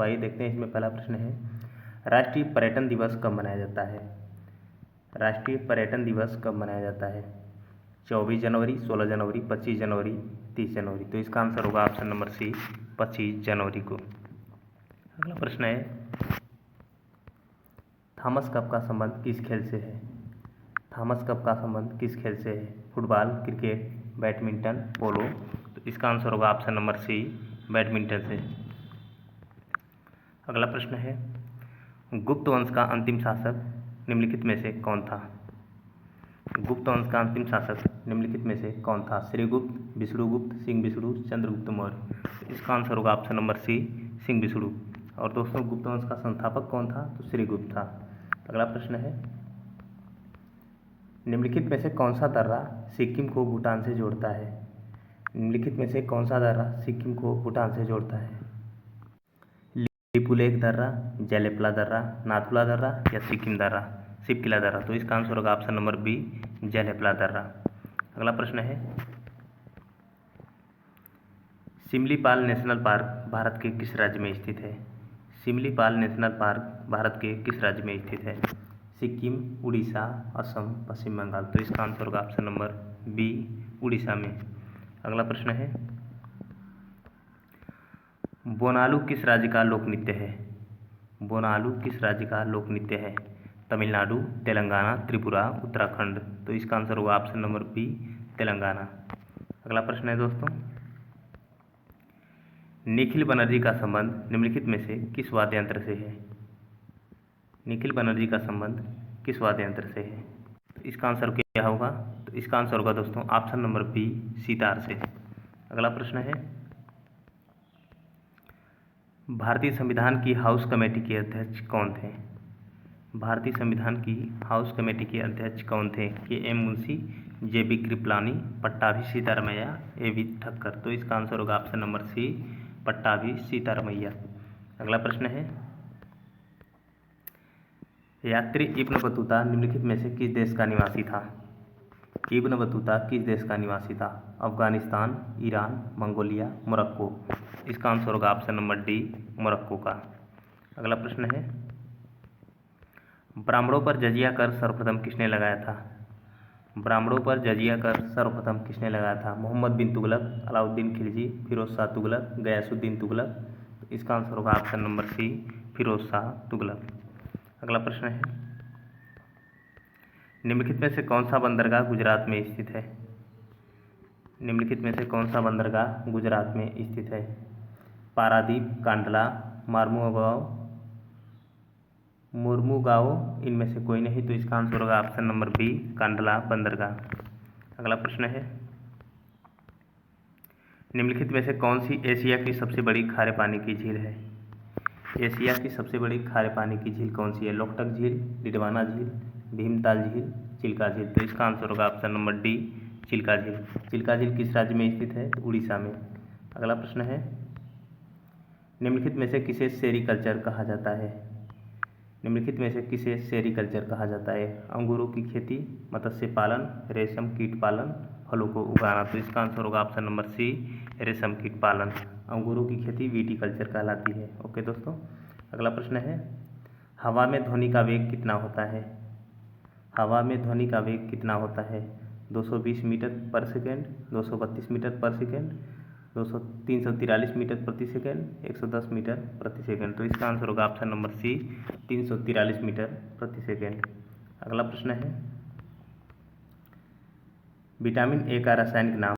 तो आइए देखते हैं। इसमें पहला प्रश्न है, राष्ट्रीय पर्यटन दिवस कब मनाया जाता है? राष्ट्रीय पर्यटन दिवस कब मनाया जाता है? 24 जनवरी, 16 जनवरी, 25 जनवरी, 30 जनवरी। तो इसका आंसर होगा ऑप्शन नंबर सी, 25 जनवरी को। अगला प्रश्न है, थॉमस कप का संबंध किस खेल से है? थॉमस कप का संबंध किस खेल से है? फुटबॉल, क्रिकेट, बैडमिंटन, पोलो। तो इसका आंसर होगा ऑप्शन नंबर सी, बैडमिंटन से। अगला प्रश्न है, गुप्त वंश का अंतिम शासक निम्नलिखित में से कौन था? गुप्त वंश का अंतिम शासक निम्नलिखित में से कौन था? श्रीगुप्त, विष्णुगुप्त, सिंह-विष्णु, चंद्रगुप्त मौर्य। इसका आंसर होगा ऑप्शन नंबर सी, सिंह-विष्णु। और दोस्तों, गुप्त वंश का संस्थापक कौन था? तो श्रीगुप्त था। अगला प्रश्न है, निम्नलिखित में से कौन सा दर्रा सिक्किम को भूटान से जोड़ता है? निम्नलिखित में से कौन सा दर्रा सिक्किम को भूटान से जोड़ता है? लिपुलेख दर्रा, जेलेपला दर्रा, नाथुला दर्रा या सिक्किम दर्रा, शिवकिला दर्रा। तो इसका आंसर होगा ऑप्शन नंबर बी, जेलेपला दर्रा। अगला प्रश्न है, सिमलीपाल नेशनल पार्क भारत के किस राज्य में स्थित है? सिमलीपाल नेशनल पार्क भारत के किस राज्य में स्थित है? सिक्किम, उड़ीसा, असम, पश्चिम बंगाल। तो इसका आंसर होगा ऑप्शन नंबर बी, उड़ीसा में। अगला प्रश्न है, बोनालू किस राज्य का लोक नृत्य है? बोनालू किस राज्य का लोक नृत्य है? तमिलनाडु, तेलंगाना, त्रिपुरा, उत्तराखंड। तो इसका आंसर होगा ऑप्शन नंबर बी, तेलंगाना। अगला प्रश्न है दोस्तों, निखिल बनर्जी का संबंध निम्नलिखित में से किस वाद्य यंत्र से है? निखिल बनर्जी का संबंध किस वाद्य यंत्र से है? तो इसका आंसर क्या होगा? तो इसका आंसर होगा दोस्तों ऑप्शन नंबर बी, सितार से। अगला प्रश्न है, भारतीय संविधान की हाउस कमेटी के अध्यक्ष कौन थे? भारतीय संविधान की हाउस कमेटी के अध्यक्ष कौन थे? K M. Munshi, J B. Kripalani, Pattabhi Sitaramayya, A V. Thakkar. तो इसका आंसर होगा option number C, Pattabhi Sitaramayya. अगला प्रश्न है, यात्री इब्न बतूता निम्नलिखित में से किस देश का निवासी था? इब्न बतूता किस देश का निवासी था? Afghanistan, Iran, Mongolia, Morocco. इसका आंसर होगा ऑप्शन नंबर डी, मोरक्को का। अगला प्रश्न है, ब्राह्मणों पर जजिया कर सर्वप्रथम किसने लगाया था? ब्राह्मणों पर जजिया कर सर्वप्रथम किसने लगाया था? मोहम्मद बिन तुगलक, अलाउद्दीन खिलजी, फिरोज शाह तुगलक, गयासुद्दीन तुगलक। इसका आंसर होगा option number C, Firoz Shah Tughlaq. अगला प्रश्न है, निम्नलिखित में से कौन सा बंदरगाह गुजरात में स्थित है? निम्नलिखित में से कौन सा बंदरगाह गुजरात में स्थित है? पारादीप, कांडला, मुर्मुगाओ, इनमें से कोई नहीं। तो इसका आंसर होगा ऑप्शन नंबर बी, कांडला बंदरगाह। अगला प्रश्न है, निम्नलिखित में से कौन सी एशिया की सबसे बड़ी खारे पानी की झील है? एशिया की सबसे बड़ी खारे पानी की झील कौन सी है? लोकटक झील, डिडवाना झील, भीमताल झील, चिल्का झील। तो इसका आंसर होगा ऑप्शन नंबर डी, चिल्का झील। चिल्का झील किस राज्य में स्थित है? उड़ीसा में। अगला प्रश्न है, निम्नलिखित में से किसे सेरीकल्चर कहा जाता है? निम्नलिखित में से किसे सेरीकल्चर कहा जाता है? अंगूरों की खेती, मत्स्य पालन, रेशम कीट पालन, फलों को उगाना। तो इसका आंसर होगा ऑप्शन नंबर सी, रेशम कीट पालन। अंगूरों की खेती विटीकल्चर कहलाती है। ओके दोस्तों, अगला प्रश्न है, हवा में ध्वनि का वेग कितना होता है? हवा में ध्वनि का वेग कितना होता है? 220 मीटर पर सेकेंड, 232 मीटर पर सेकेंड, 343 मीटर प्रति सेकेंड, 110 मीटर प्रति सेकेंड। तो इसका आंसर होगा ऑप्शन नंबर सी, 343 मीटर प्रति सेकेंड। अगला प्रश्न है, विटामिन ए का रासायनिक नाम